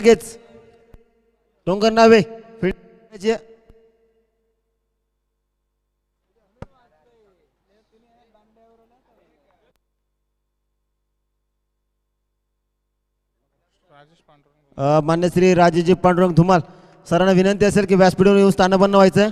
लगेच डोंगर नावे फील्ड मान्य श्री राजेजी पांडुरंग धुमाल सरांना विनंती असेल की व्यासपीठावर येऊन स्थानबद्ध व्हायचं.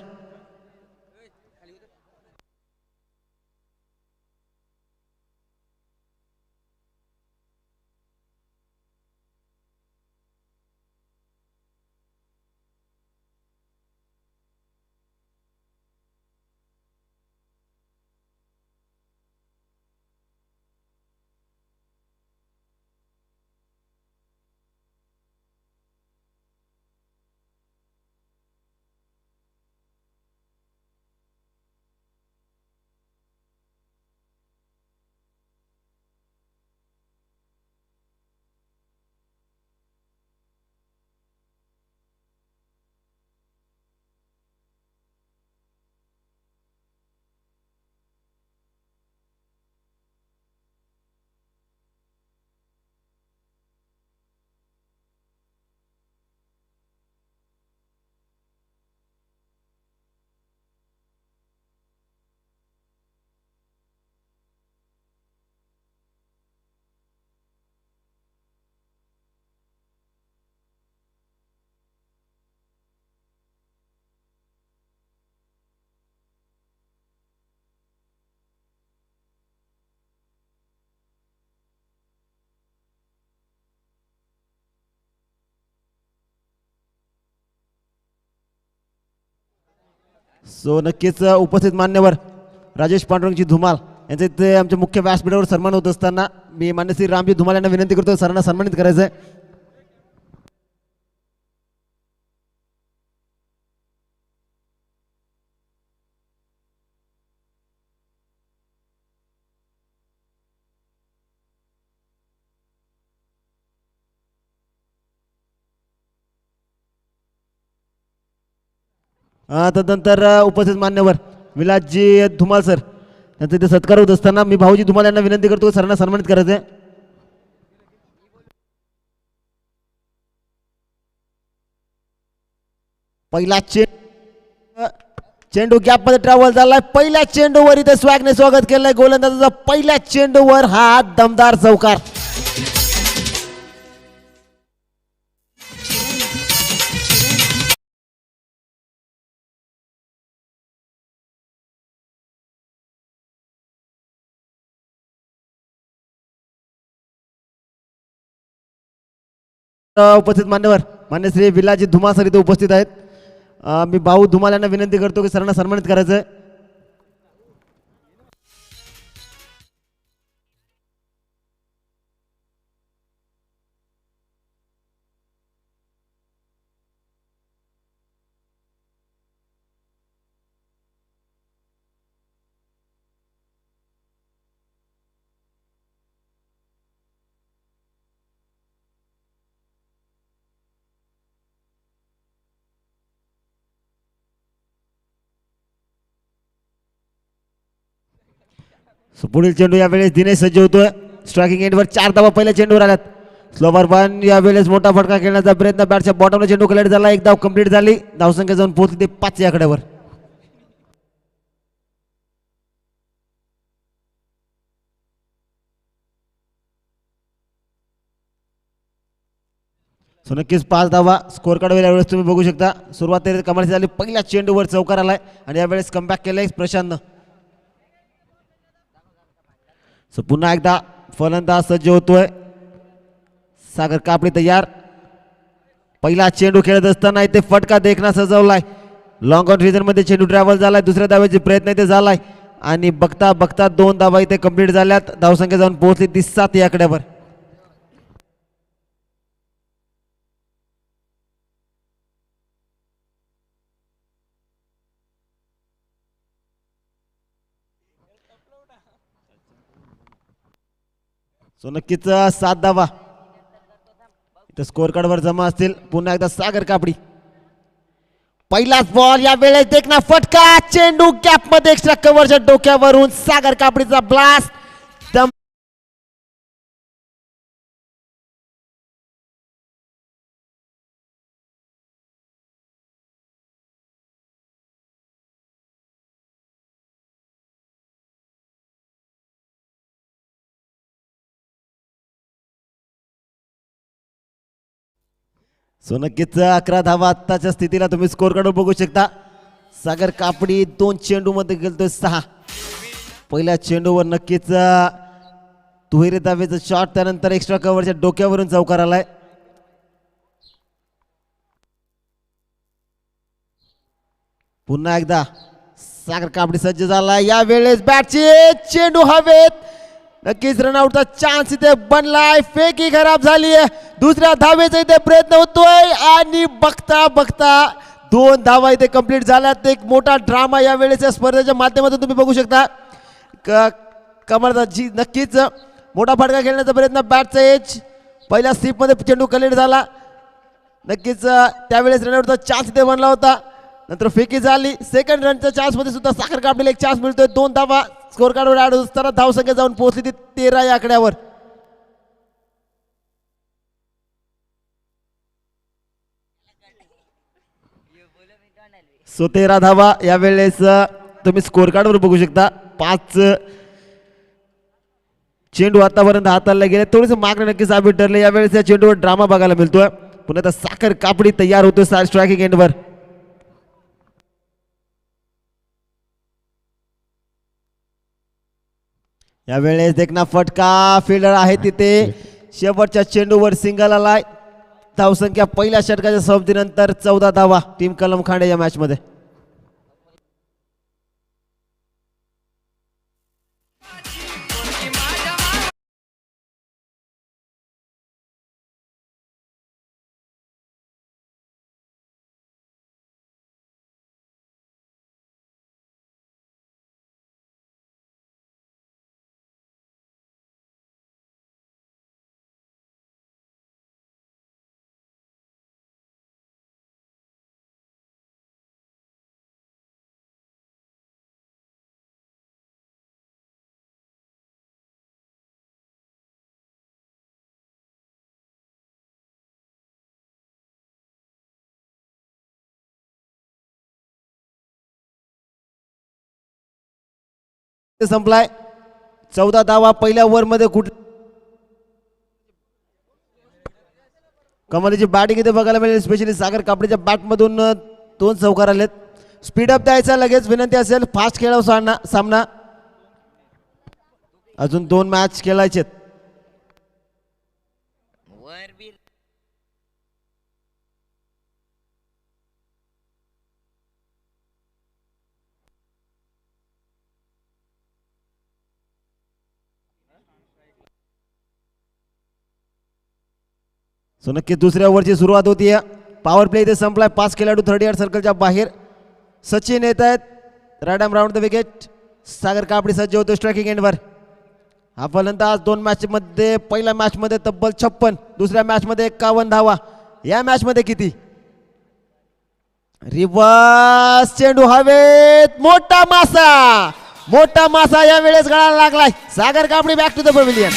सो नक्कीच उपस्थित मान्यवर राजेश पांडुरंगजी धुमाल यांचे इथे आमच्या मुख्य व्यासपीठावर सन्मान होत असताना मी मान्य श्री रामजी धुमाल यांना विनंती करतो सरांना सन्मानित करायचं आहे. तदनंतर उपस्थित मान्यवर विलासजी धुमाल सर यांचा इथे सत्कार होत असताना मी भाऊजी धुमाल यांना विनंती करतो सरांना सन्मानित करायचं आहे. पहिला चेंडू गॅप मध्ये ट्रॅव्हल झालाय. पहिल्या चेंडूवर इथे स्वॅगने स्वागत केलंय गोलंदाजाचा. पहिल्या चेंडूवर हा दमदार चौकार. उपस्थित मान्यवर मान्य श्री विलाजी धुमाल सर इथे उपस्थित आहेत. मी भाऊ धुमाल यांना विनंती करतो की सरांना सन्मानित करायचं आहे. पुढील चेंडू यावेळेस दिनेश सज्ज होतोय. स्ट्रायकिंग एंडवर 4 धावा पहिल्या चेंडूवर आल्यात. स्लोवर बॉल यावेळेस मोठा फटका खेळण्याचा प्रयत्न बॅटच्या बॉटमला चेंडू कलेक्ट झाला. एक धाव कंप्लीट झाली. धावसंख्या जाऊन पोहोचली ते 5 या आकड्यावर. सो नक्कीच 5 धावा स्कोर कार्डवर यावेळेस तुम्ही बघू शकता. सुरुवात कमालीची झाली. पहिल्या चेंडूवर चौकार आलाय आणि यावेळेस कमबॅक केलंय प्रशांतनं. सो पुन्हा एकदा फलंदाज सज्ज होतोय. सागर कापडी तयार. पहिला चेंडू खेळत असताना इथे फटका देखना सजवलाय. लॉंग ऑन रिजन मध्ये चेंडू ट्रॅव्हल झालाय. दुसऱ्या धावेचे प्रयत्न इथे झालाय आणि बघता बघता 2 धावा इथे कंप्लीट झाल्यात. धावसंख्या जाऊन पोहोचली ती 7 या आकड्यावर. सो नक्कीच 7 धावा इथं स्कोर कार्डवर जमा असतील. पुन्हा एकदा सागर कापडी. पहिलाच बॉल या वेळेस देखना फटका. चेंडू गॅप मध्ये एक्स्ट्रा कव्हरच्या डोक्यावरून सागर कापडीचा ब्लास्ट. सो नक्कीच 11 धावा आत्ताच्या स्थितीला तुम्ही स्कोर कार्ड बघू शकता. सागर कापडी 2 चेंडू मध्ये गेलतोय 6. पहिल्या चेंडूवर नक्कीच दुहेरी धावेचा शॉट, त्यानंतर एक्स्ट्रा कव्हरच्या डोक्यावरून चौकार आलाय. पुन्हा एकदा सागर कापडी सज्ज झाला. यावेळेस बॅटची चेंडू हवेत. नक्कीच रनआउटचा चान्स इथे बनलाय. फेकी खराब झाली आहे. दुसऱ्या धावेचा इथे प्रयत्न होतोय आणि बघता बघता 2 धावा इथे कंप्लीट झाल्यात. एक मोठा ड्रामा या वेळेच्या स्पर्धेच्या माध्यमातून तुम्ही बघू शकता. कमरदाजी नक्कीच मोठा फटका खेळण्याचा प्रयत्न. बॅटचा एज पहिल्या स्लिपमध्ये चेंडू कलेक्ट झाला. नक्कीच त्यावेळेस रनआउटचा चान्स इथे बनला होता. नंतर फेकी झाली. सेकंड रनच्या चान्स मध्ये सुद्धा सागर कापडीला एक चान्स मिळतोय. 2 धावा स्कोर कार्डवर ऍड होत असताना धावसंख्या जाऊन पोहोचली ती 13 या आकड्यावर. सो 13 धावा यावेळेस तुम्ही स्कोर कार्डवर बघू शकता. 5 चेंडू आतापर्यंत हाताळले गेले. थोडेसे मागणे नक्कीच साबित ठरले. यावेळेस या चेंडूवर ड्रामा बघायला मिळतोय. पुन्हा आता सागर कापडी तयार होतोय स्ट्रायकिंग एंडवर. यावेळेस देखना फटका. फिल्डर आहे तिथे. शेवटच्या चेंडूवर सिंगल आलाय. धावसंख्या पहिल्या षटकाच्या समाप्तीनंतर 14 धावा टीम कलम खांडे या मॅच मध्ये. संपलाय. 14 धावा पहिल्या ओव्हर मध्ये. कुठ कमालीची बॅटिंग इथे बघायला मिळेल. स्पेशली सागर कापडीच्या बॅट मधून 2 चौकार आलेत. स्पीडअप द्यायचा लगेच विनंती असेल. फास्ट खेळाव सामना. अजून 2 मॅच खेळायचे. सो नक्कीच दुसऱ्या ओव्हरची सुरुवात होतीये. पॉवर प्ले इथे संपलाय. 5 खेळाडू 30 यार्ड सर्कलच्या बाहेर. सचिन येत आहेत. Right arm round the wicket. Sagar Kapadi सज्ज होतो स्ट्रायकिंग एंडवर. हा फलंदाज 2 मॅच मध्ये. पहिल्या मॅच मध्ये तब्बल 56. दुसऱ्या मॅच मध्ये 51 धावा. या मॅच मध्ये किती? रिवर्स चेंडू हवेत. मोठा मासा या वेळेस गळाला लागलाय. Sagar Kapadi back to the pavilion.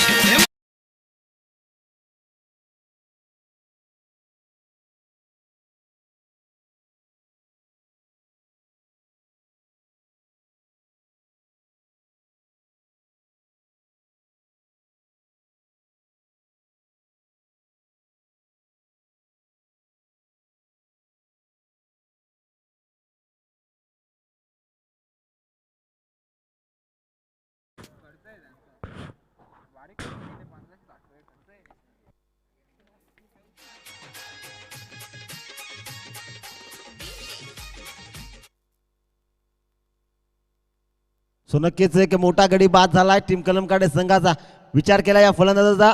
So नक्कीच एक मोठा गडी बाद झालाय टीम कलमकाडे संघाचा. विचार केला या फलंदाजाचा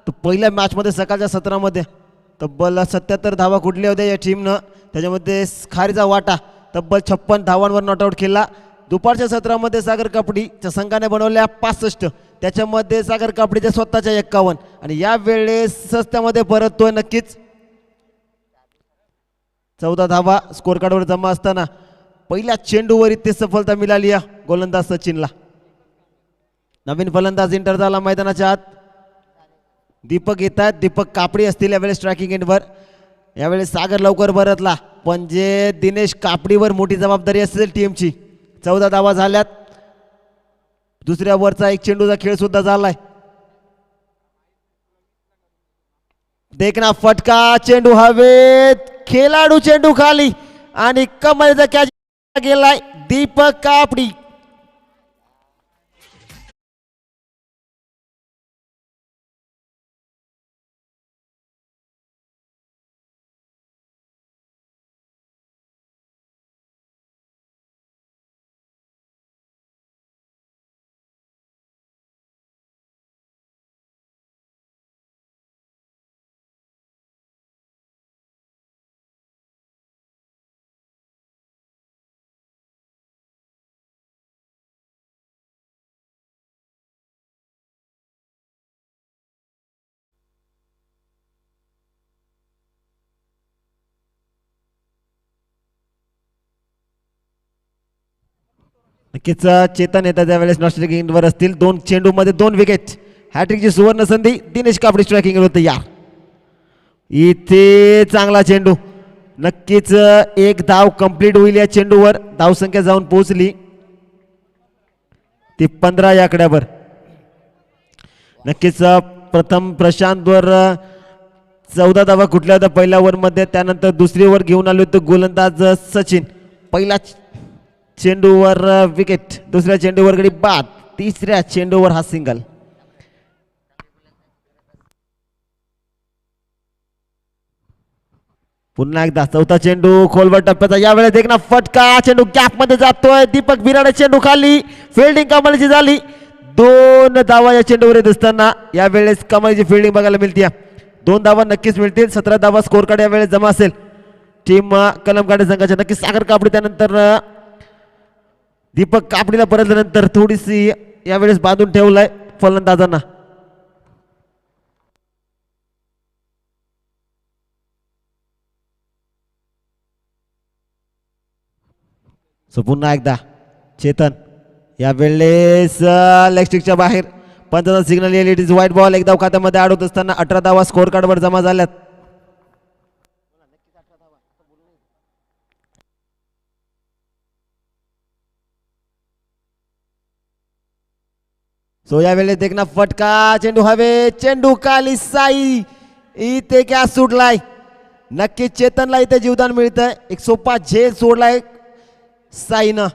तर पहिल्या मॅच मध्ये सकाळच्या सत्रामध्ये तब्बल 77 धावा कुठल्या होत्या या टीमनं. त्याच्यामध्ये खारीचा वाटा तब्बल 56 धावांवर नॉट आउट केला. दुपारच्या सत्रामध्ये सागर कापडीच्या संघाने बनवल्या 65. त्याच्यामध्ये सागर कापडीच्या स्वतःच्या 51. आणि या वेळेस सस्त्यामध्ये परततोय नक्कीच. 14 धावा स्कोर कार्डवर जमा असताना पहिल्या चेंडूवर इथे सफलता मिळाली या गोलंदाज सचिनला. नवीन फलंदाज इंटर झाला मैदानाच्या आत. दीपक येत आहेत. दीपक कापडी असतील यावेळेस स्ट्रायकिंग एंडवर. यावेळेस सागर लवकर परतला पण जे दिनेश कापडीवर मोठी जबाबदारी असेल टीमची. 14 धावा झाल्यात. दुसऱ्या वरचा एक चेंडूचा खेळ सुद्धा झालाय. देखना फटका, चेंडू हवेत, खेळाडू चेंडू खाली आणि कमलचा कॅच गेलाय दीपक कापडी. नक्कीच चेतन येतात त्यावेळेस नॉस्ट्रेलिया वर असतील. 2 चेंडू मध्ये 2 विकेट. हॅट्रिकची सुवर्ण संधी. दिनेश कापडी स्ट्रायकिंग होते या इथे चांगला चेंडू. नक्कीच एक धाव कंप्लीट होईल या चेंडूवर. धावसंख्या जाऊन पोहोचली ती 15 या आकड्यावर. नक्कीच प्रथम प्रशांत वर 14 धावा कुठल्या होत्या पहिल्या ओव्हर मध्ये. त्यानंतर दुसरी ओव्हर घेऊन आले होते गोलंदाज सचिन. पहिला चेंडूवर विकेट, दुसऱ्या चेंडूवर गडी बाद, तिसऱ्या चेंडूवर हा सिंगल. पुन्हा एकदा चौथा चेंडू खोलवर टप्प्याचा. यावेळेस एक ना फटका, चेंडू गॅप मध्ये जातोय. दीपक बिराडे चेंडू खाली. फिल्डिंग कमालीची झाली. 2 धावा या चेंडूवर येत असताना यावेळेस कमालीची फिल्डिंग बघायला मिळते. 2 धावा नक्कीच मिळतील. 17 धावा स्कोर कार्ड यावेळेस जमा असेल टीम कलमकाडे संघाच्या. नक्कीच सागर कापडी त्यानंतर दीपक कापडीला परतल्यानंतर थोडीशी यावेळेस बांधून ठेवलाय फलंदाजांना. सो पुन्हा एकदा चेतन यावेळेस लेग स्टिकच्या बाहेर. पंचाचा सिग्नल येईल. It is white ball. एक धाव खात्यामध्ये आड होत असताना 18 धावा स्कोर कार्डवर जमा झाल्यात. सो यावेळेस देखना फटका, चेंडू हवे, चेंडू खाली. साई इथे क्या सुटलाय. नक्कीच चेतनला इथे जीवदान मिळतंय. एक सोपा झेल सोडलाय साईनं.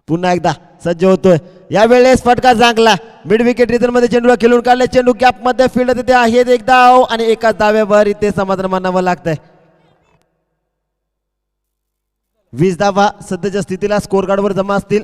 पुन्हा एकदा सज्ज होतोय. यावेळेस फटका चांगला. मिड विकेट रिझन मध्ये चेंडूला खेळून काढले. चेंडू गॅप मध्ये फील्ड तिथे आहे. एक धाव आणि एकाच धाव्यावर इथे समाधान मानावं लागतंय. 20 धावा सध्याच्या स्थितीला स्कोर कार्डवर जमा असतील.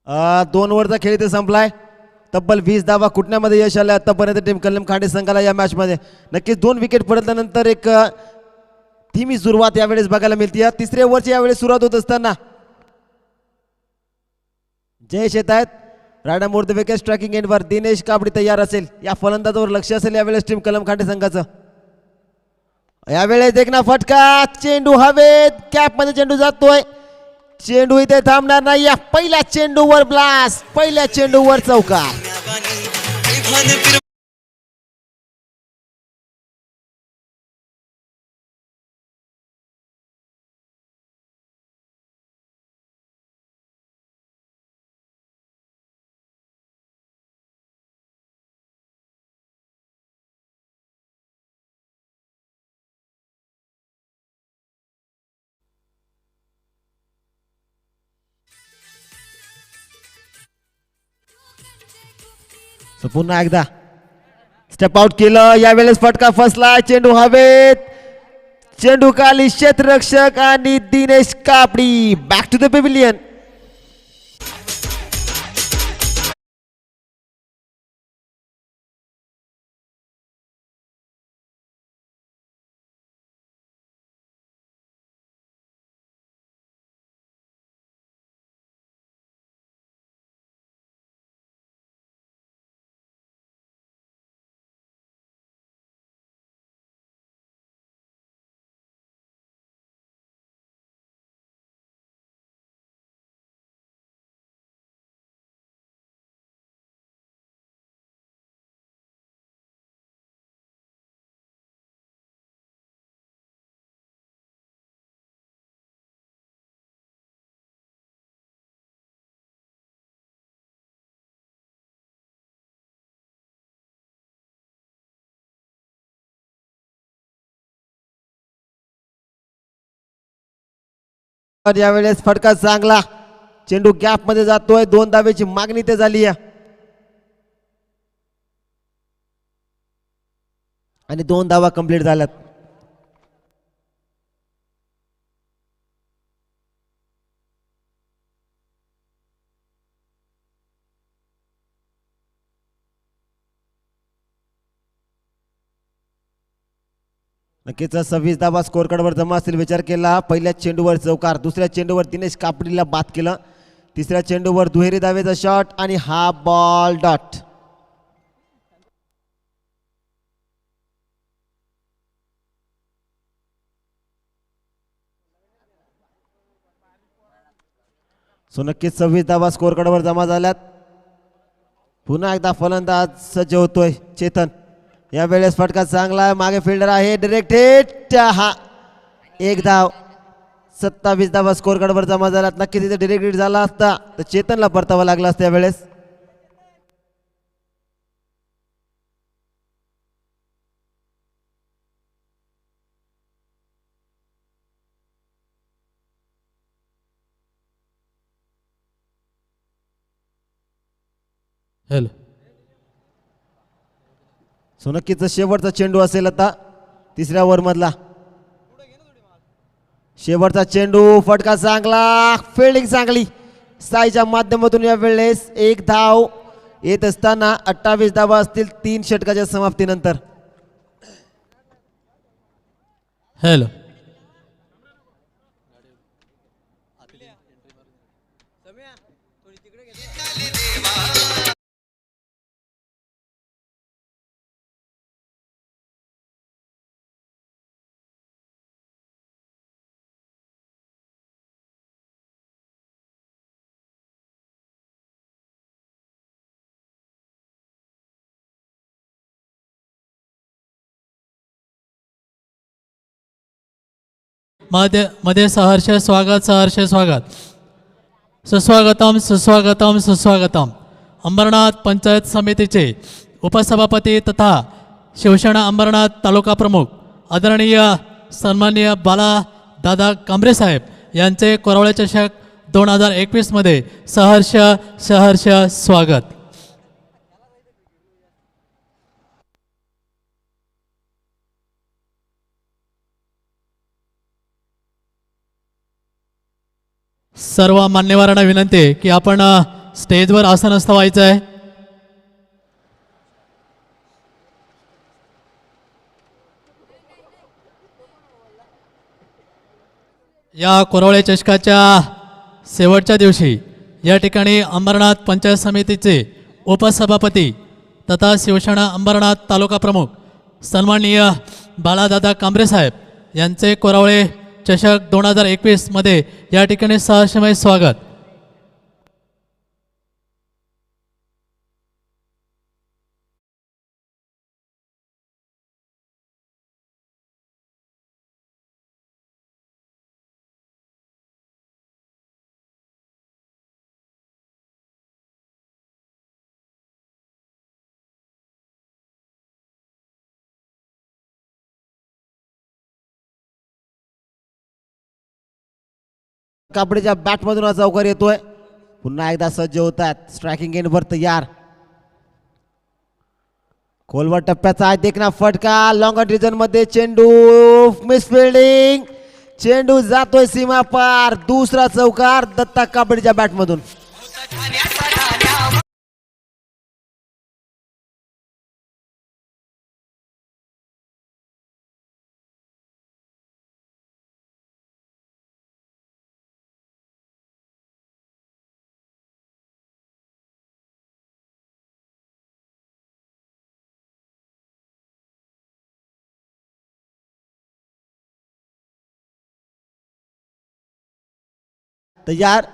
2 ओव्हरचा खेळ इथे संपलाय. तब्बल 20 धावा कुटण्यामध्ये यश आलं आतापर्यंत टीम कल्याण खांडे संघाला या मॅच मध्ये. नक्कीच 2 विकेट पडल्यानंतर एक धीमी सुरुवात यावेळेस बघायला मिळते. तिसऱ्या ओव्हरची यावेळेस सुरुवात होत असताना जयेश येत आहेत. रायडा मोर द विकेट स्ट्रायकिंग एंडवर दिनेश कापडी तयार असेल. या फलंदाजावर लक्ष असेल यावेळेस टीम कल्याण खांडे संघाचं. यावेळेस एक ना फटका, चेंडू हवेत, कॅप मध्ये चेंडू जातोय. चेंडू इथे थांबणार नाही. या पहिल्या चेंडूवर ब्लास्ट, पहिल्या चेंडूवर चौकार. पुन्हा एकदा स्टेप आउट केलं. यावेळेस फटका फसला, चेंडू हवेत, चेंडू खाली, क्षेत्ररक्षक आणि दिनेश कापडी बॅक टू द पेव्हिलियन. यावेळेस फटका चांगला, चेंडू गॅप मध्ये जातोय. 2 धावेची मागणी ते झाली आहे आणि 2 धावा कंप्लीट झाल्यात. नक्कीच 26 धावा स्कोर कार्डवर जमा असतील. विचार केला, पहिल्या चेंडूवर चौकार, दुसऱ्या चेंडूवर दिनेश कापडीला बाद केलं, तिसऱ्या चेंडूवर दुहेरी धावेचा शॉट आणि हा बॉल डॉट. सो नक्कीच 26 धावा स्कोर कार्डवर जमा झाल्यात. पुन्हा एकदा फलंदाज सज्ज होतोय चेतन. यावेळेस फटका चांगला, मागे फिल्डर आहे, डायरेक्ट हिट, हा एक धाव. 27 धावा स्कोर कार्डवर जमा झाल्यात. नक्कीच इथे डायरेक्ट हिट झाला असता तर चेतनला परतावा लागला असता यावेळेस. हॅलो, सो नक्कीच शेवटचा चेंडू असेल आता तिसऱ्या ओव्हर मधला. शेवटचा चेंडू, फटका चांगला, फिल्डिंग चांगली साईच्या माध्यमातून. यावेळेस एक धाव येत असताना 28 धावा असतील 3 षटकाच्या समाप्तीनंतर. हॅलो, मध्ये सहर्ष स्वागत, सहर्ष स्वागत. सुस्वागतम सुस्वागतम सुस्वागतम. अंबरनाथ पंचायत समितीचे उपसभापती तथा शिवसेना अंबरनाथ तालुका प्रमुख आदरणीय सन्माननीय बाला दादा कांबरे साहेब यांचे कोरावळे चषक 2021 मध्ये सहर्ष सहर्ष स्वागत. सर्व मान्यवरांना विनंती आहे की आपण स्टेजवर आसनस्थ व्हायचं आहे. या कोरावळे चषकाच्या शेवटच्या दिवशी या ठिकाणी अंबरनाथ पंचायत समितीचे उपसभापती तथा शिवसेना अंबरनाथ तालुका प्रमुख सन्माननीय बाळादादा कांबरे साहेब यांचे कोरावळे चषक 2021 मध्ये या ठिकाणी सहर्षमय स्वागत. कापडीच्या बॅटमधून हा चौकार येतोय. पुन्हा एकदा सज्ज होतात. स्ट्रायकिंग एंडवर तयार. खोलवर टप्प्याचा देखना फटका. लॉंग रिजन मध्ये चेंडू मिस फिल्डिंग. चेंडू जातोय सीमा पार. दुसरा चौकार दत्ता कापडीच्या बॅटमधून. तयार.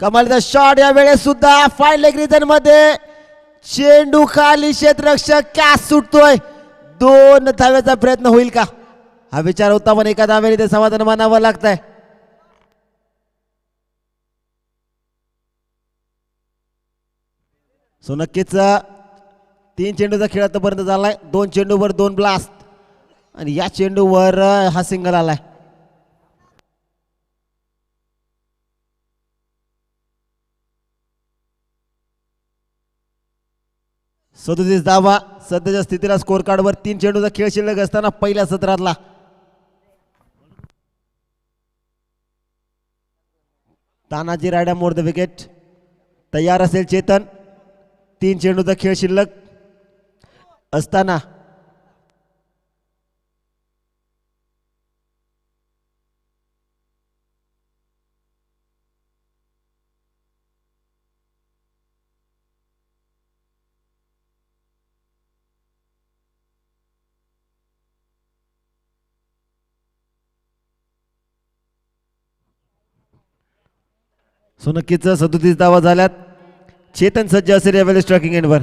कमालीचा शॉट या वेळेस सुद्धा फाईन लेग रिजन मध्ये. चेंडू खाली क्षेत्ररक्षक कॅच सुटतोय. 2 धाव्याचा प्रयत्न होईल का हा विचार होता, पण एका धाव्याने ते समाधान मानावं लागतंय. सो नक्कीच 3 चेंडूचा खेळ आतापर्यंत झालाय. 2 चेंडूवर 2 ब्लास्ट आणि या चेंडूवर हा सिंगल आलाय. सदोतीस धावा सध्याच्या स्थितीला स्कोर कार्डवर. 3 चेंडूचा खेळ शिल्लक असताना पहिल्या सत्रातला तानाजी रायडा मोर द विकेट. तयार असेल चेतन. 3 चेंडूचा खेळ शिल्लक असताना सो नक्कीच 37 धावा झाल्यात. चेतन सज्ज असेल यावेळेस ट्रॅकिंग एंडवर.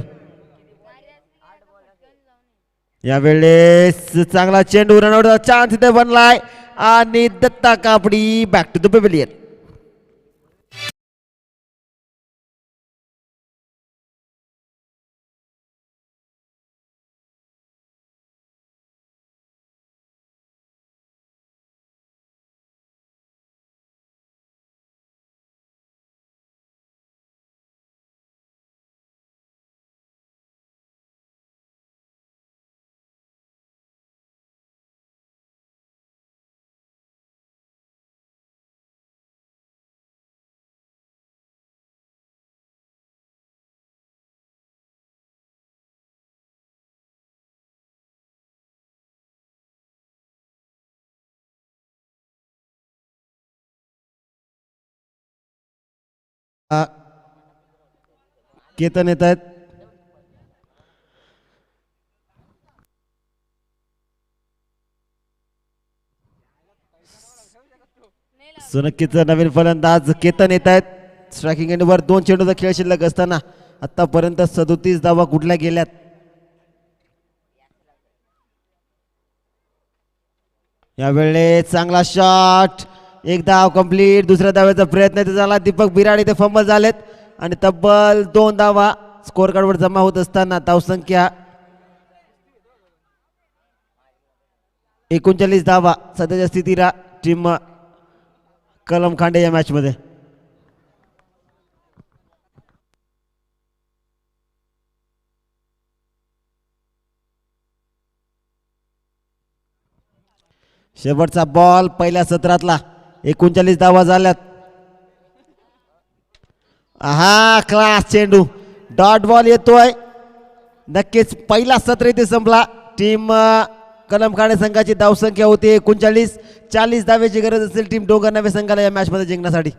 यावेळेस चांगला चेंडू रनआउटचा चान्स इथे बनलाय आणि Datta Kapadi back to the pavilion. Ketan येत आहेत. सो नक्कीच नवीन फलंदाज केतन येत आहेत. स्ट्रायकिंग एंडवर 2 चेंडूचा खेळ शिल्लक असताना आतापर्यंत 37 धावा कुठल्या गेल्यात. यावेळेस चांगला शॉट. एक धाव कंप्लीट. दुसऱ्या धाव्याचा प्रयत्न इथे झाला. दीपक बिराड इथे फंबल झालेत आणि तब्बल 2 धावा स्कोर कार्डवर जमा होत असताना धावसंख्या 39 धावा सध्याच्या स्थितीला टीम कलम खांडे या मॅच मध्ये. शेवटचा बॉल पहिल्या सत्रातला. 39 धावा झाल्यात हा क्लास चेंडू डॉट बॉल येतोय. नक्कीच पहिला सत्र इथे संपला. टीम कलमखाणे संघाची धावसंख्या होती 39. 40 धावेची गरज असेल टीम डोंगर नवे संघाला या मॅच मध्ये जिंकण्यासाठी.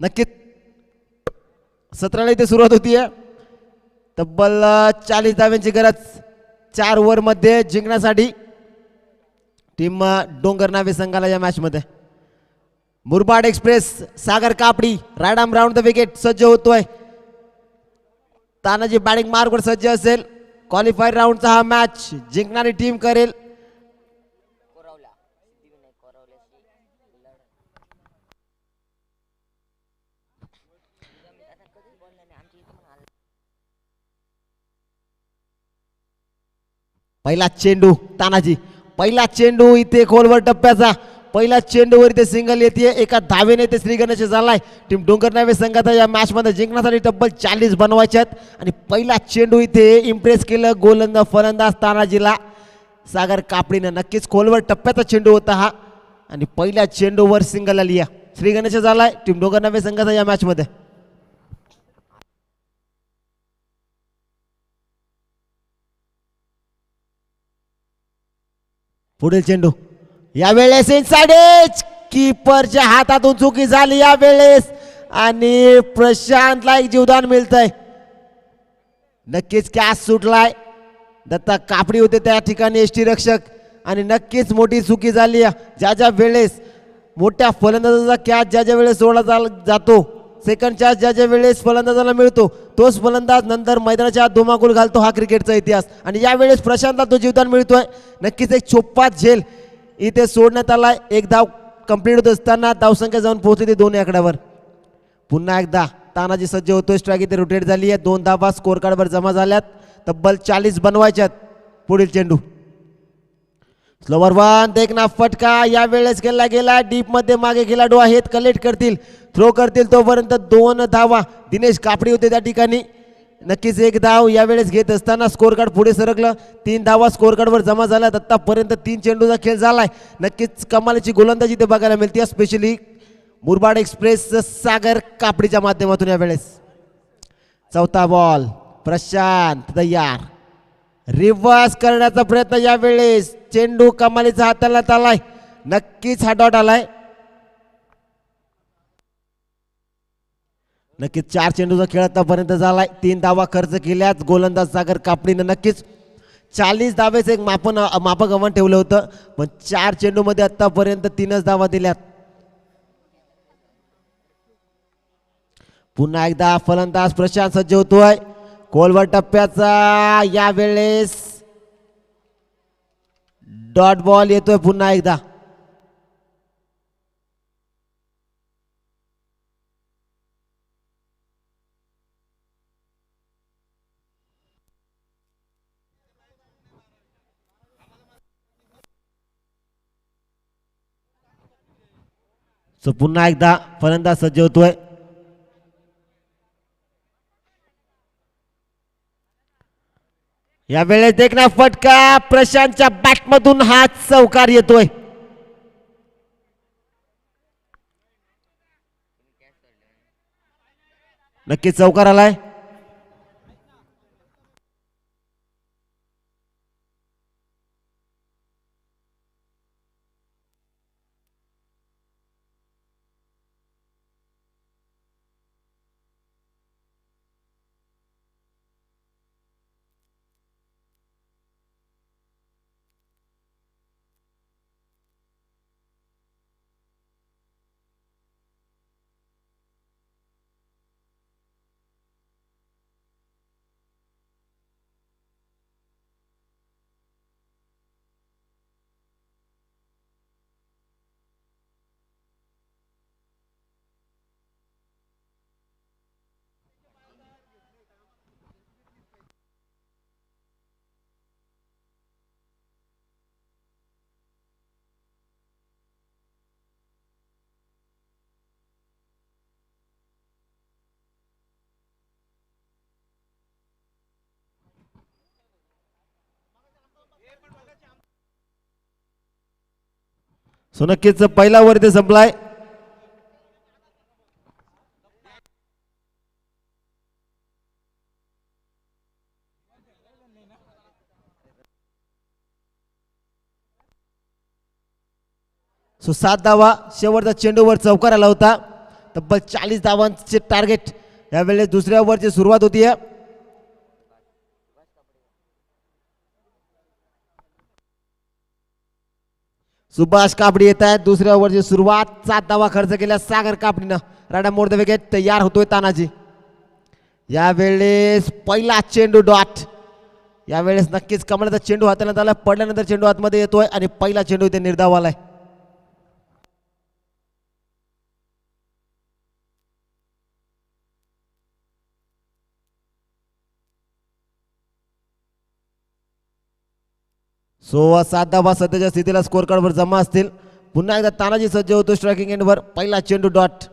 नक्कीच सतराला इथे सुरुवात होतीये. तब्बल 40 धाव्यांची गरज 4 ओव्हर मध्ये जिंकण्यासाठी टीम डोंगर नावे संघाला या मॅच मध्ये. Murbad express Sagar Kapadi right arm round the wicket सज्ज होतोय. तानाजी बॅटिंग मार्कवर सज्ज असेल. क्वालिफायर राऊंडचा हा मॅच जिंकणारी टीम करेल. पहिला चेंडू तानाजी पहिला चेंडू इथे खोलवर टप्प्याचा, पहिला चेंडूवर इथे सिंगल येते, एका धावेने ते श्रीगणेश झालाय. टीम डोंगर नावे संघाचा या मॅच मध्ये जिंकण्यासाठी तब्बल 40 बनवायच्यात आणि पहिला चेंडू इथे इम्प्रेस केलं गोलंदाज फलंदाज तानाजीला. सागर कापडीनं नक्कीच खोलवर टप्प्याचा चेंडू होता हा आणि पहिल्या चेंडूवर सिंगल आली श्रीगणेश झालाय टीम डोंगर नावे संघाचा या मॅच मध्ये. पुढील चेंडू यावेळेस इनसाइड एज, कीपरच्या हातातून चुकी झाली यावेळेस आणि प्रशांतला एक जीवदान मिळतंय. नक्कीच कॅच सुटलाय, दत्ता कापडी होते त्या ठिकाणी एसटी रक्षक आणि नक्कीच मोठी चुकी झाली. ज्या वेळेस मोठ्या फलंदाजाचा कॅच ज्या वेळेस सोडला जातो, सेकंड चान्स ज्या वेळेस फलंदाजाला मिळतो, तोच फलंदाज नंतर मैदानाच्या आत धुमाकूल घालतो. हा क्रिकेटचा इतिहास आणि यावेळेस प्रशांतला तो जीवदान मिळतोय. नक्कीच एक छोप्पात झेल इथे सोडण्यात आलाय. एक धाव कंप्लीट होत असताना धावसंख्या जाऊन पोहोचली 2 आकड्यावर. पुन्हा एकदा तानाजी सज्ज होतोय. स्ट्राईक इथे रोटेट झाली आहे. 2 धावा स्कोर कार्डवर जमा झाल्यात. तब्बल 40 बनवायच्यात. पुढील चेंडू स्लोवर वन, देखना फटका यावेळेस केला गेला. डीप मध्ये मागे खेळाडू आहेत, कलेक्ट करतील, थ्रो करतील. तोपर्यंत 2 धावा दिनेश कापडी होते त्या ठिकाणी. नक्कीच एक धाव यावेळेस घेत असताना स्कोर कार्ड पुढे सरकलं. 3 धावा स्कोर कार्डवर जमा झाल्यात. आतापर्यंत 3 चेंडूचा खेळ झालाय. नक्कीच कमालीची गोलंदाजी इथे बघायला मिळते, स्पेशली मुरबाड एक्सप्रेस सागर कापडीच्या माध्यमातून. यावेळेस चौथा बॉल, प्रशांत तयार, रिव्हर्स करण्याचा प्रयत्न. यावेळेस चेंडू कमालीचा हाताला आलाय. नक्कीच हा डॉट आलाय. नक्कीच 4 चेंडूचा खेळ आतापर्यंत झालाय. 3 धावा खर्च केल्यात गोलंदाज सागर कापडीनं. नक्कीच 40 धावेच एक मापक आव्हान ठेवलं होतं, पण 4 चेंडूमध्ये आतापर्यंत 3च धावा दिल्यात. पुन्हा एकदा फलंदाज प्रशांत सज्ज होतोय. खोलवर टप्प्याचा यावेळेस डॉट बॉल येतोय पुन्हा एकदा. पुन्हा एकदा फलंदाज सज्ज होतोय. यावेळेस देखना फटका, प्रशांतच्या बॅटमधून हा चौकार येतोय. नक्कीच चौकार आलाय. नक्कीच पहिला ओव्हर इथे संपलाय. सो 7 धावा शेवटचा चेंडूवर चौकार आला होता. तब्बल 40 धावांचे टार्गेट यावेळेस दुसऱ्या ओव्हरची सुरुवात होतीये. सुभाष कापडी येत आहेत. दुसऱ्या ओव्हरची सुरुवात. 7 धावा खर्च केल्या सागर कापडीनं. राडा मोड द विकेट तयार होतोय तानाजी. यावेळेस पहिला चेंडू डॉट. यावेळेस नक्कीच कमळाचा चेंडू हाताळण्यात आला. पडल्यानंतर चेंडू आतमध्ये येतोय आणि पहिला चेंडू इथे निर्धाव आलाय. 7 धावा सध्याच्या स्थितीला स्कोर कार्डवर जमा असतील. पुन्हा एकदा तानाजी सज्ज होतो स्ट्रायकिंग एंडवर. पहिला चेंडू डॉट.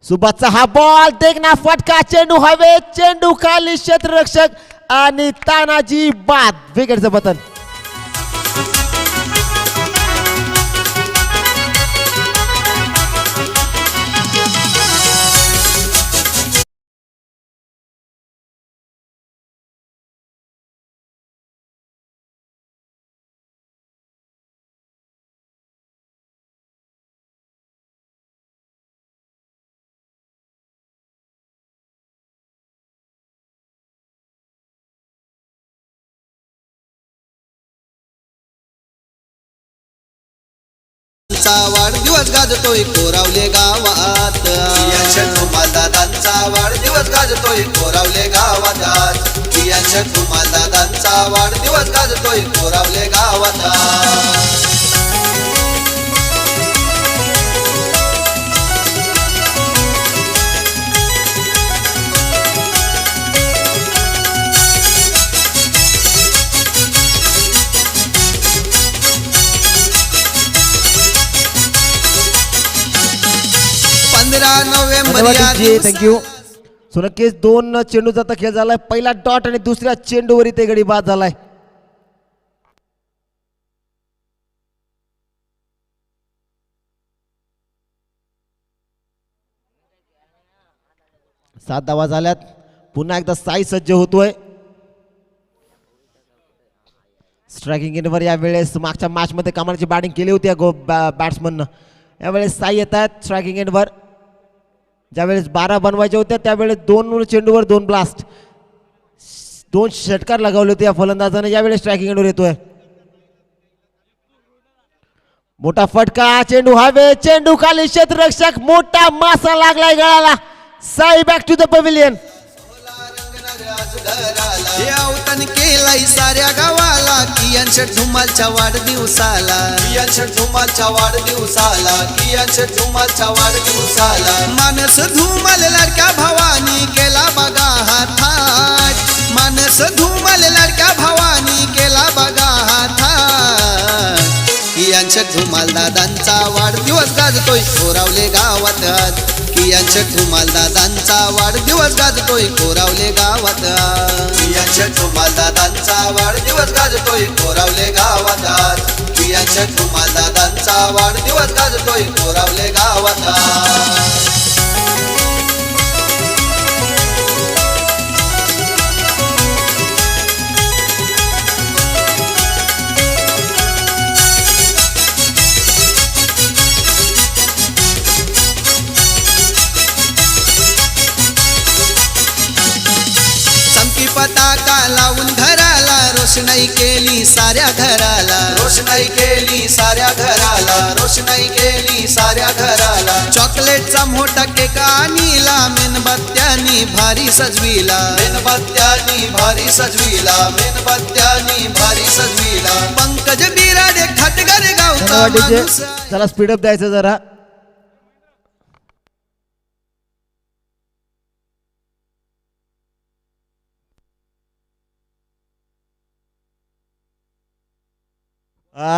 सुभाषचा हा बॉल देखना फटका. चेंडू हवे, चेंडू खाली, क्षेत्ररक्षक आणि तानाजी बाद. विकेटचं पतन. वाढदिवस गाजतोय कोरावले गावात. धुमाल दादांचा वाढदिवस गाजतोय कोरावले गावात. धुमाल दादांचा वाढदिवस गाजतोय कोरावले गावात. थँक्यू. सो नक्कीच 2 चेंडूचा खेळ झालाय. पहिला डॉट आणि दुसऱ्या चेंडूवर इथे गडी बाद झालाय. सात धावा झाल्यात. पुन्हा एकदा साई सज्ज होतोय स्ट्रायकिंग एंडवर. यावेळेस मागच्या मॅच मध्ये कमालीची बॅटिंग केली होती बॅट्समन. यावेळेस साई येत आहेत स्ट्रायकिंग एंडवर. ज्यावेळेस 12 बनवायच्या होत्या त्यावेळेस 2 चेंडूवर 2 ब्लास्ट, 2 षटकार लगावले होते या फलंदाजाने. यावेळेस स्ट्रायकिंग एंडवर येतोय. मोठा फटका, चेंडू हवे, चेंडू खाली, क्षेत्ररक्षक, मोठा मासा लागलाय गळाला. Sai back to the pavilion. केलाय साऱ्या गावाला कियांच्या धुमालच्या वाढदिवसाला. धुमालच्या वाढदिवसाला, कियांच्या धुमालच्या वाढदिवसाला. मानस धुमाल लाडक्या भावानी केला बघा हा थाट. मानस धुमाल लाडक्या भावानी केला बघा हा थाट. कियांच्या धुमाल दादांचा वाढदिवस गाजतोय कोरावले गावात. कियांच्या धुमाल दादांचा वाढदिवस गाजतोय कोरावले गावात. कियांच्या धुमाल दादांचा वाढदिवस गाजतोय कोरावले गावात. कियांच्या धुमाल दादांचा वाढदिवस गाजतोय कोरावले गावात. पताका लावून घराला रोषणाई केली साऱ्या घराला. रोषणाई केली साऱ्या घराला. रोषणाई केली साऱ्या घराला. चॉकलेटचा मोठा केक आणीला मेणबत्त्यानी भारी सजविला. मेणबत्त्यानी भारी सजविला. मेणबत्त्यानी भारी सजविला. पंकज बिराडे खटगर गावचा माणूस. चला स्पीडअप द्यायचं जरा.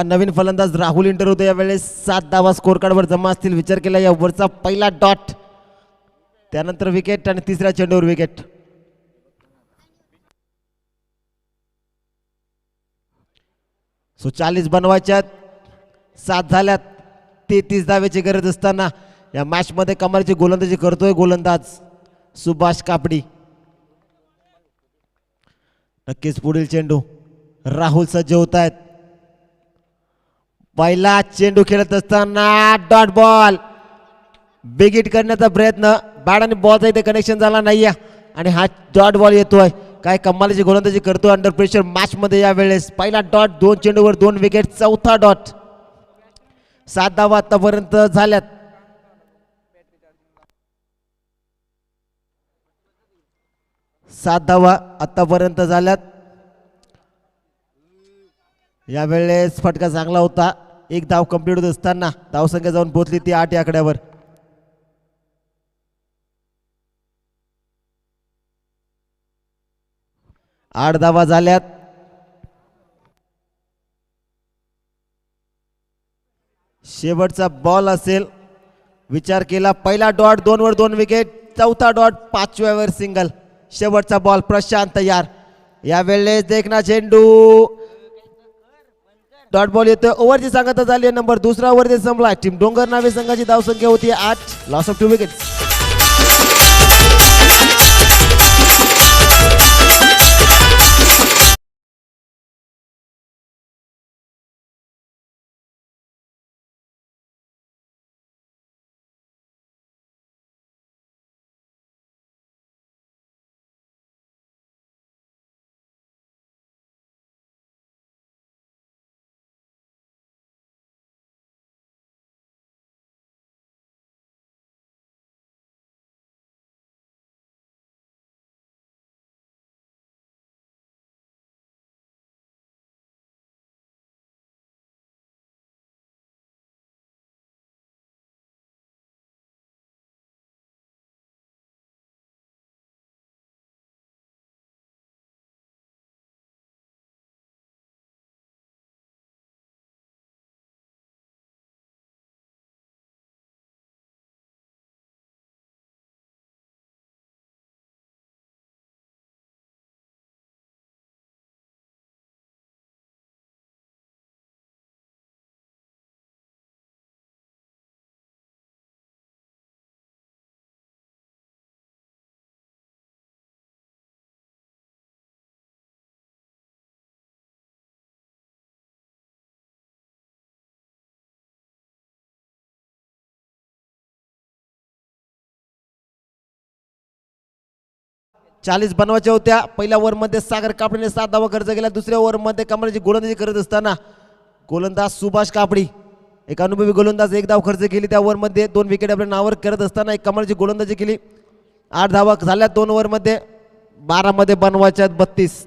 नवीन फलंदाज राहुल इंटर होतो यावेळेस. 7 धावा स्कोर कार्डवर जमा असतील. विचार केला या ओव्हरचा पहिला डॉट, त्यानंतर विकेट आणि तिसऱ्या चेंडूवर विकेट. सो 40 बनवायच्यात, 7 झाल्यात. 33 धावेची गरज असताना या मॅच मध्ये कमालीची गोलंदाजी करतोय गोलंदाज सुभाष कापडी. नक्कीच पुढील चेंडू. राहुल सज्ज होत आहेत. पहिला चेंडू खेळत असताना डॉट बॉल. बिग हिट करण्याचा प्रयत्न, बॅट आणि बॉलचा इथे कनेक्शन झाला नाहीये आणि हा डॉट बॉल येतोय. काय कमालीची गोलंदाजी करतोय अंडर प्रेशर मॅच मध्ये यावेळेस. पहिला डॉट, 2 चेंडूवर 2 विकेट, चौथा डॉट. 7 धावा आतापर्यंत झाल्यात. आतापर्यंत झाल्यात. यावेळेस फटका चांगला होता. 1 धाव कंप्लीट होत असताना धावसंख्या जाऊन पोहोचली ती 8 या आकड्यावर. 8 धावा झाल्यात. शेवटचा बॉल असेल. विचार केला. पहिला डॉट 2 वर 2 विकेट. चौथा डॉट 5व्या वर सिंगल. शेवटचा बॉल प्रशांत तयार. यावेळेस देखना चेंडू डॉट बॉल येतोय. ओव्हरची सांगता झाली नंबर. दुसरा ओव्हर ते संपला. टीम डोंगर नावे संघाची धावसंख्या होती 8. Loss of 2 wickets. चाळीस बनवायच्या होत्या. पहिल्या ओव्हरमध्ये सागर कापडीने 7 धावा खर्च केला. दुसऱ्या ओव्हरमध्ये कमळची गोलंदाजी करत असताना गोलंदाज सुभाष कापडी एक अनुभवी गोलंदाज 1 धाव खर्च केली. त्या ओव्हरमध्ये 2 विकेट आपल्या नावावर करत असताना एक कमळची गोलंदाजी केली. 8 धावा झाल्या 2 ओव्हरमध्ये. 12 मध्ये बनवायच्या 32.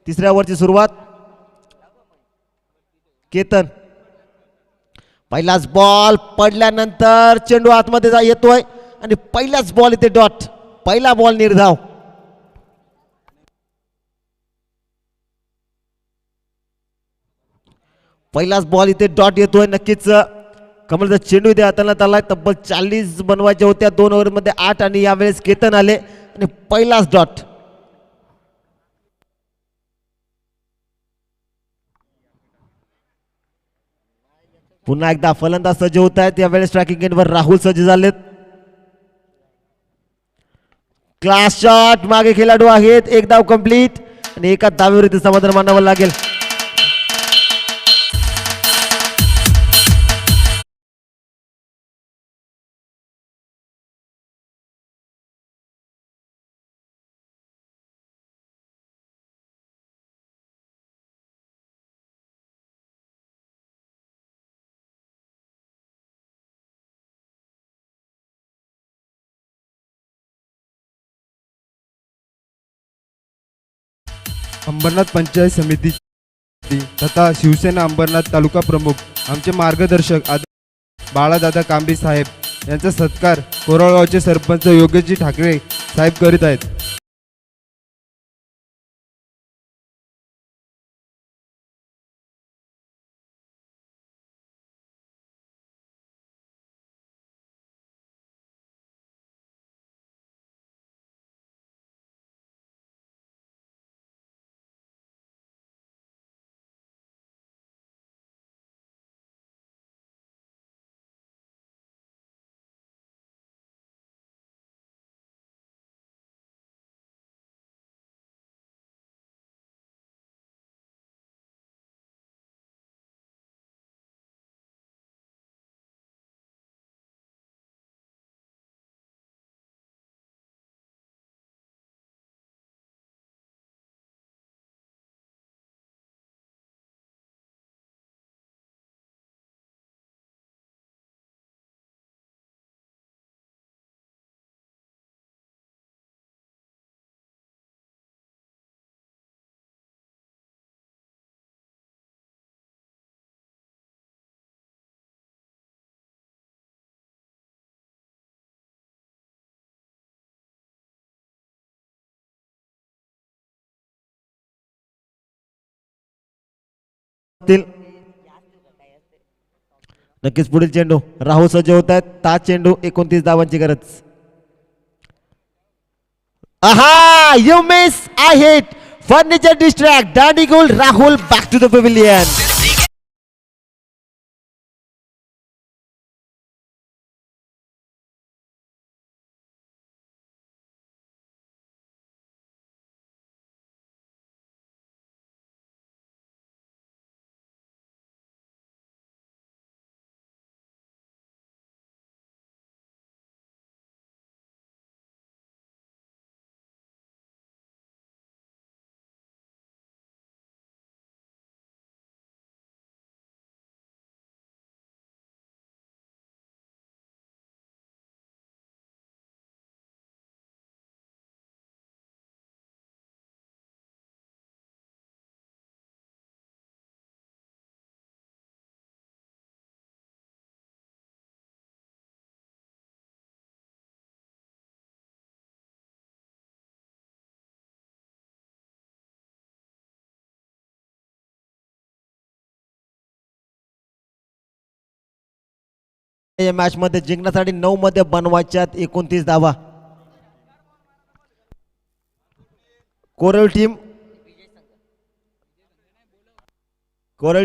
तिसऱ्या ओव्हरची सुरुवात. केतन पहिलाच बॉल पडल्यानंतर चेंडू आतमध्ये येतोय आणि पहिलाच बॉल इथे डॉट. पहिला बॉल निर्धाव. पहिलाच बॉल इथे डॉट येतोय. नक्कीच कमलचा चेंडू इथे हाताळण्यात आलाय. तब्बल 40 बनवायच्या होत्या 2 ओव्हरमध्ये 8 आणि यावेळेस केतन आले आणि पहिलाच डॉट. पुन्हा एकदा फलंदाज सज्ज होत आहेत. यावेळेस स्ट्रायकिंग एंडवर राहुल सज्ज झालेत. क्लास शॉट मागे खेळाडू आहेत. 1 धाव कंप्लीट आणि एका धावेवर इथे समाधान मानावं लागेल. अंबरनाथ पंचायत समिती तथा शिवसेना अंबरनाथ तालुका प्रमुख आमचे मार्गदर्शक बाळादादा कांबरी साहेब यांचा सत्कार कोरळगावचे सरपंच योगेशजी ठाकरे साहेब करीत आहेत. नक्कीच पुढील चेंडू राहुल सज्ज होत आहेत. 10 चेंडू 29 धावांची गरज. आहा, you miss, I hit, furniture distract, डांडी गोल, Rahul back to the pavilion. या मॅच मध्ये जिंकण्यासाठी 9 मध्ये बनवायच्यात 29 धावा. कोरल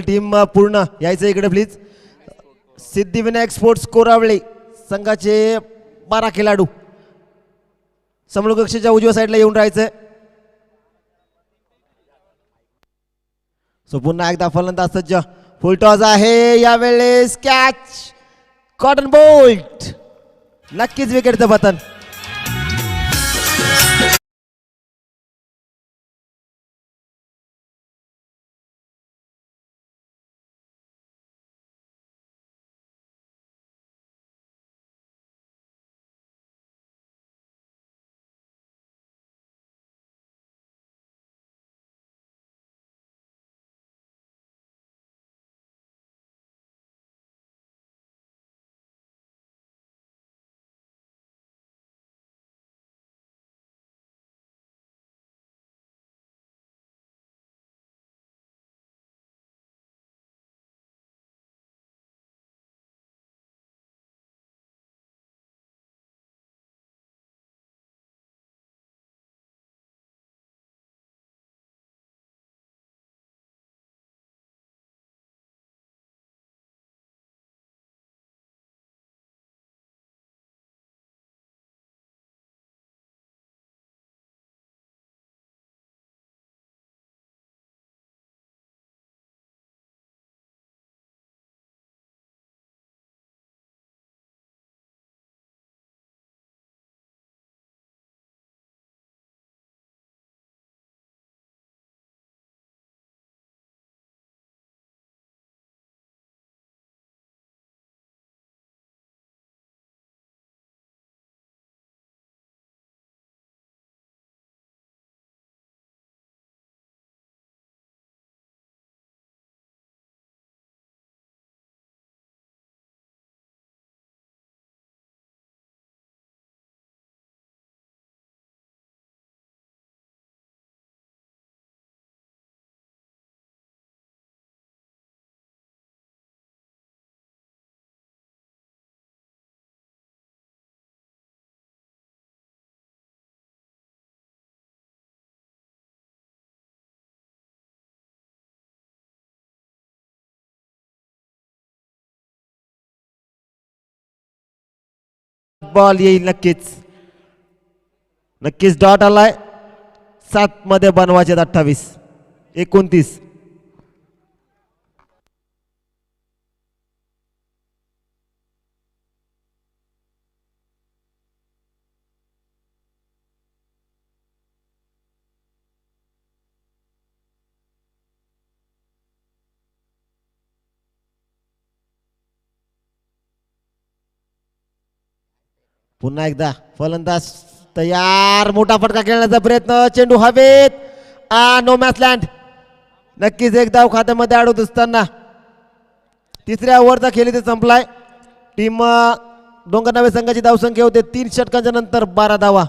टीम पूर्ण यायचं इकडे प्लीज. सिद्धिविनायक स्पोर्ट्स कोरावळे संघाचे 12 खेळाडू समोरकक्षाच्या उजव्या साईडला येऊन राहायचंय. सो पुन्हा एकदा फलंदाज सज्ज. फुलटॉस आहे यावेळेस. कॅच, कॉटन बोल्ट, नक्कीच विकेटचं पतन. बॉल येईल नक्कीच. नक्कीच डॉट आलाय. 7 मध्ये बनवायचे 28 29. पुन्हा एकदा फलंदाज तयार. मोठा फटका खेळण्याचा प्रयत्न. चेंडू हवेत. No man's land. नक्कीच एक धाव खात्यामध्ये अडवत असताना 3ऱ्या ओव्हरचा खेळ इथे संपलाय. टीम डोंगरनावे संघाची धावसंख्या होते 3 षटकांच्या नंतर 12 धावा.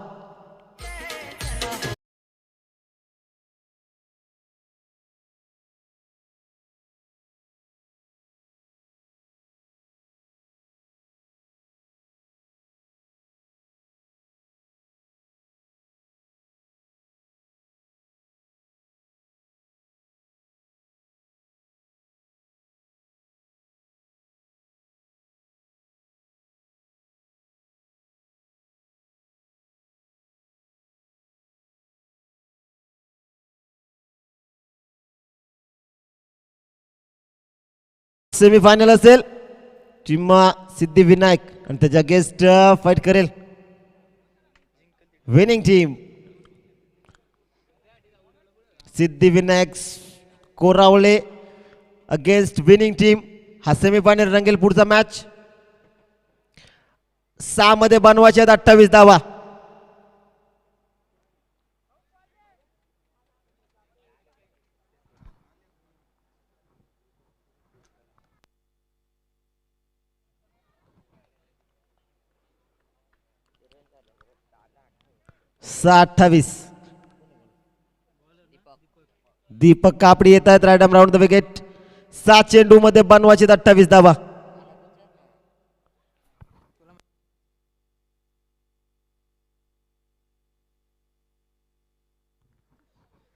सेमीफायनल असेल. टीम सिद्धिविनायक आणि त्याच्या गेस्ट फाईट करेल. Winning team Siddhivinayak Korawale against winning team. हा सेमीफायनल रंगेल. पुढचा मॅच 6 मध्ये बनवायचे आहेत 28 धावा. सहा 28. दीपक कापडी येत आहेत right arm round the wicket. 7 चेंडू मध्ये बनवायचे 28 धावा.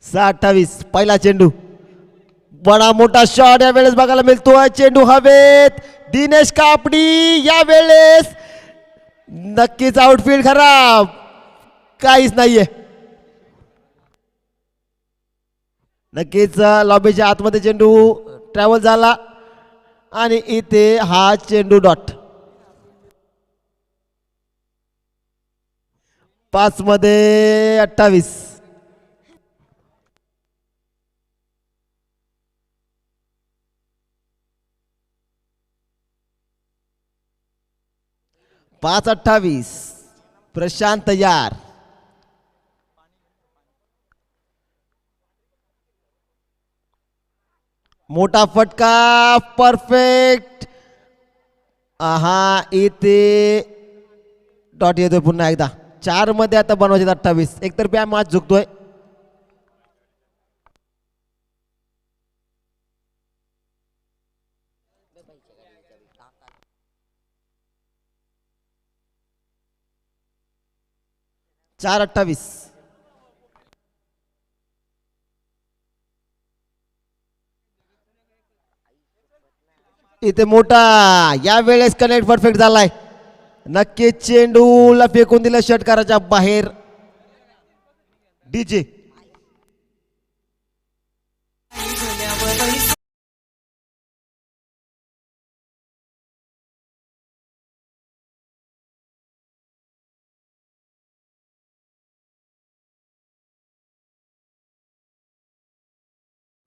28. पहिला चेंडू बडा मोठा शॉट या वेळेस बघायला मिळतोय. चेंडू हवेत. दिनेश कापडी या वेळेस नक्कीच आउटफील्ड खराब. काहीच नाहीये. नक्कीच लॉबीच्या आतमध्ये चेंडू ट्रॅव्हल झाला आणि इथे हा चेंडू डॉट. 5 मध्ये 28. पाच 28. प्रशांत तयार. मोठा फटका परफेक्ट. हा इथे डॉट येतोय पुन्हा एकदा. 4 मध्ये आता बनवायचे 28. एकतर्फी मॅच झुकतोय. चार 28. इथे मोठा या वेळेस कनेक्ट परफेक्ट झालाय. नक्कीच चेंडूला फेकून दिलं षटकाराच्या बाहेर. डीजे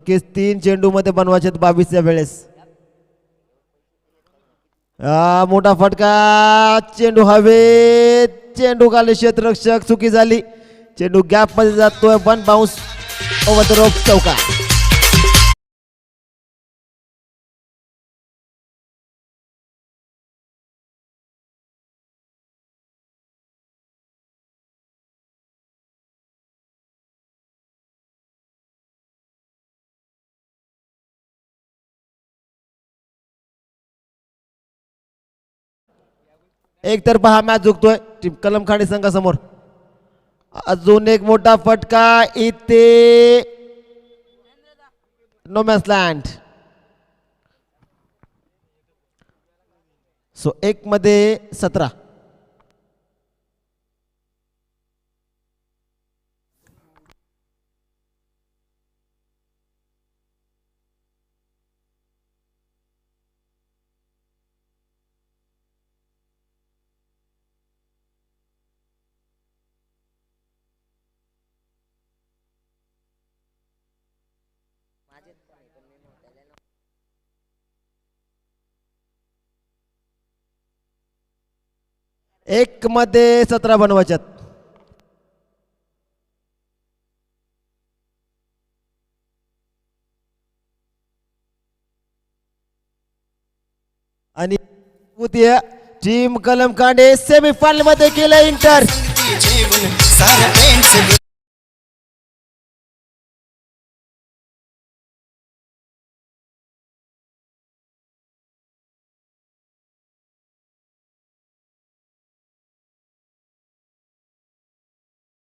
नक्कीच 3 चेंडू मध्ये बनवायचे 22 वेळेस. मोठा फटका. चेंडू हवेत. चेंडू खाली क्षेत्ररक्षक चुकी झाली. चेंडू गॅप मध्ये जातोय. 1 बाउन्स ओव्हर द रोप चौका. एकतर्फा हा मॅच झुकतोय टीम कलमखाडी संघासमोर. अजून एक मोठा फटका इथे. No man's land. सो 1 मध्ये 17. एक मध्ये 17 बनवायच्यात. आणि टीम कलमकांडे सेमीफायनल मध्ये केलं इंटर.